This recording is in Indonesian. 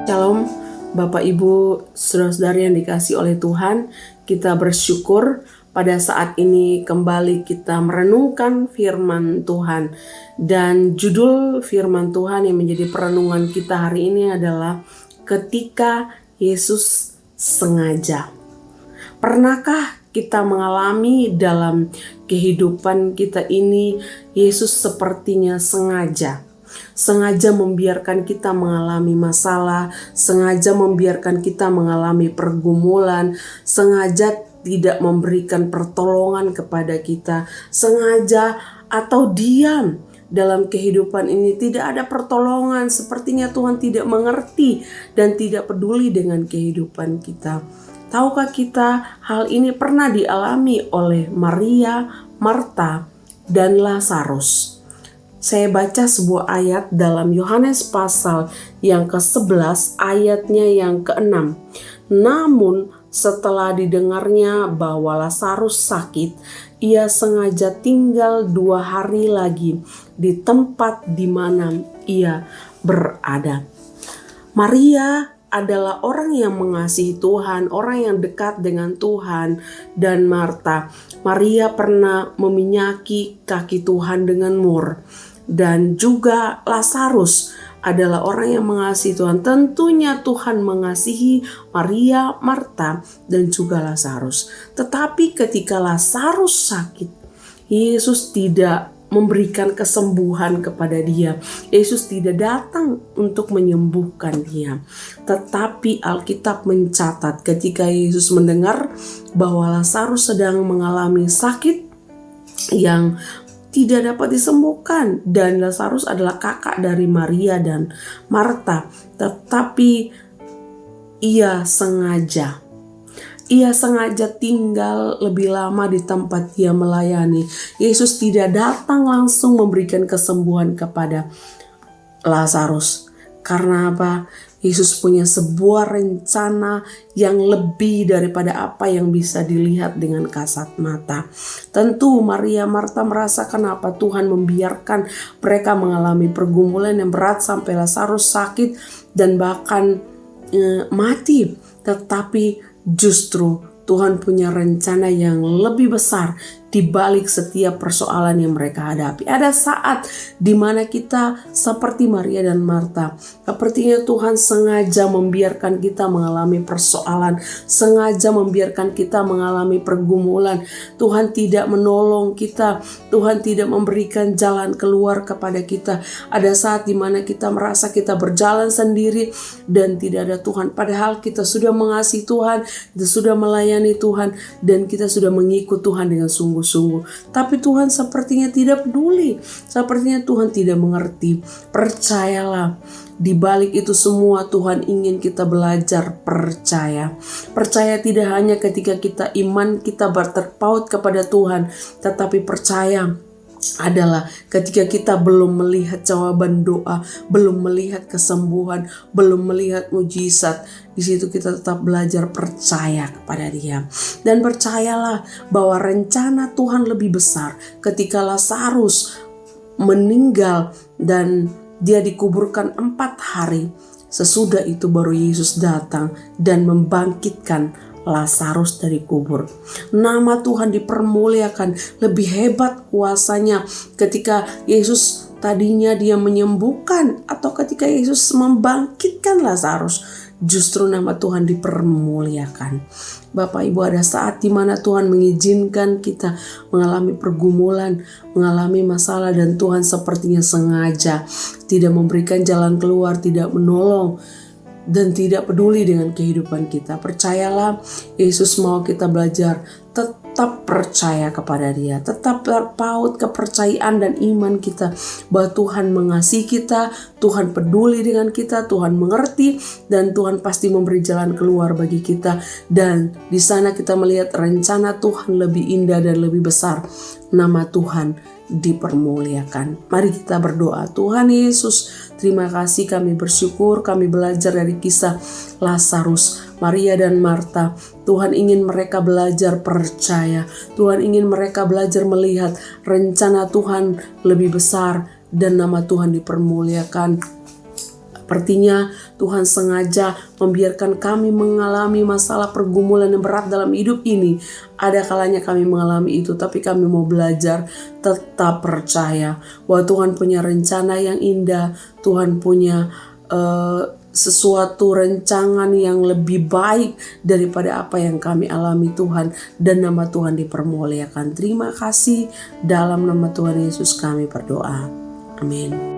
Shalom, Bapak Ibu, saudara-saudari yang dikasihi oleh Tuhan. Kita bersyukur pada saat ini kembali kita merenungkan firman Tuhan. Dan judul firman Tuhan yang menjadi perenungan kita hari ini adalah Ketika Yesus Sengaja. Pernahkah kita mengalami dalam kehidupan kita ini Yesus sepertinya sengaja membiarkan kita mengalami masalah, sengaja membiarkan kita mengalami pergumulan, sengaja tidak memberikan pertolongan kepada kita, sengaja atau diam dalam kehidupan ini tidak ada pertolongan, sepertinya Tuhan tidak mengerti dan tidak peduli dengan kehidupan kita. Tahukah kita hal ini pernah dialami oleh Maria, Marta, dan Lazarus? Saya baca sebuah ayat dalam Yohanes pasal yang ke-11 ayatnya yang ke-6. Namun setelah didengarnya bahwa Lazarus sakit, ia sengaja tinggal 2 hari lagi di tempat di mana ia berada. Maria adalah orang yang mengasihi Tuhan, orang yang dekat dengan Tuhan, dan Maria pernah meminyaki kaki Tuhan dengan mur. Dan juga Lazarus adalah orang yang mengasihi Tuhan. Tentunya Tuhan mengasihi Maria, Marta, dan juga Lazarus. Tetapi ketika Lazarus sakit, Yesus tidak memberikan kesembuhan kepada dia. Yesus tidak datang untuk menyembuhkan dia. Tetapi Alkitab mencatat ketika Yesus mendengar bahwa Lazarus sedang mengalami sakit yang tidak dapat disembuhkan, dan Lazarus adalah kakak dari Maria dan Marta, tetapi ia sengaja tinggal lebih lama di tempat dia melayani. Yesus tidak datang langsung memberikan kesembuhan kepada Lazarus. Karena apa? Yesus punya sebuah rencana yang lebih daripada apa yang bisa dilihat dengan kasat mata. Tentu Maria, Marta merasakan apa Tuhan membiarkan mereka mengalami pergumulan yang berat sampai Lazarus sakit dan bahkan mati. Tetapi justru Tuhan punya rencana yang lebih besar di balik setiap persoalan yang mereka hadapi. Ada saat di mana kita seperti Maria dan Marta, sepertinya Tuhan sengaja membiarkan kita mengalami persoalan, sengaja membiarkan kita mengalami pergumulan. Tuhan tidak menolong kita, Tuhan tidak memberikan jalan keluar kepada kita. Ada saat di mana kita merasa kita berjalan sendiri dan tidak ada Tuhan. Padahal kita sudah mengasihi Tuhan, kita sudah melayani Tuhan, dan kita sudah mengikut Tuhan dengan sungguh-sungguh. Tapi Tuhan sepertinya tidak peduli, sepertinya Tuhan tidak mengerti. Percayalah, di balik itu semua Tuhan ingin kita belajar percaya. Percaya tidak hanya ketika iman kita berterpaut kepada Tuhan, tetapi percaya adalah ketika kita belum melihat jawaban doa, belum melihat kesembuhan, belum melihat mujizat. Di situ kita tetap belajar percaya kepada Dia. Dan percayalah bahwa rencana Tuhan lebih besar. Ketika Lazarus meninggal dan dia dikuburkan 4 hari, sesudah itu baru Yesus datang dan membangkitkan Lazarus dari kubur. Nama Tuhan dipermuliakan. Lebih hebat kuasanya ketika Yesus tadinya dia menyembuhkan atau ketika Yesus membangkitkan Lazarus. Justru nama Tuhan dipermuliakan. Bapak Ibu, ada saat di mana Tuhan mengizinkan kita mengalami pergumulan, mengalami masalah, dan Tuhan sepertinya sengaja tidak memberikan jalan keluar, tidak menolong, dan tidak peduli dengan kehidupan kita. Percayalah, Yesus mau kita belajar tetap percaya kepada Dia, tetap terpaut kepercayaan dan iman kita bahwa Tuhan mengasihi kita, Tuhan peduli dengan kita, Tuhan mengerti, dan Tuhan pasti memberi jalan keluar bagi kita. Dan di sana kita melihat rencana Tuhan lebih indah dan lebih besar. Nama Tuhan dipermuliakan. Mari kita berdoa. Tuhan Yesus, terima kasih, kami bersyukur, kami belajar dari kisah Lazarus, Maria dan Marta. Tuhan ingin mereka belajar percaya. Tuhan ingin mereka belajar melihat rencana Tuhan lebih besar dan nama Tuhan dipermuliakan. Sepertinya Tuhan sengaja membiarkan kami mengalami masalah pergumulan yang berat dalam hidup ini. Ada kalanya kami mengalami itu, tapi kami mau belajar tetap percaya bahwa Tuhan punya rencana yang indah. Tuhan punya sesuatu rancangan yang lebih baik daripada apa yang kami alami Tuhan, dan nama Tuhan dipermuliakan. Terima kasih, dalam nama Tuhan Yesus kami berdoa. Amin.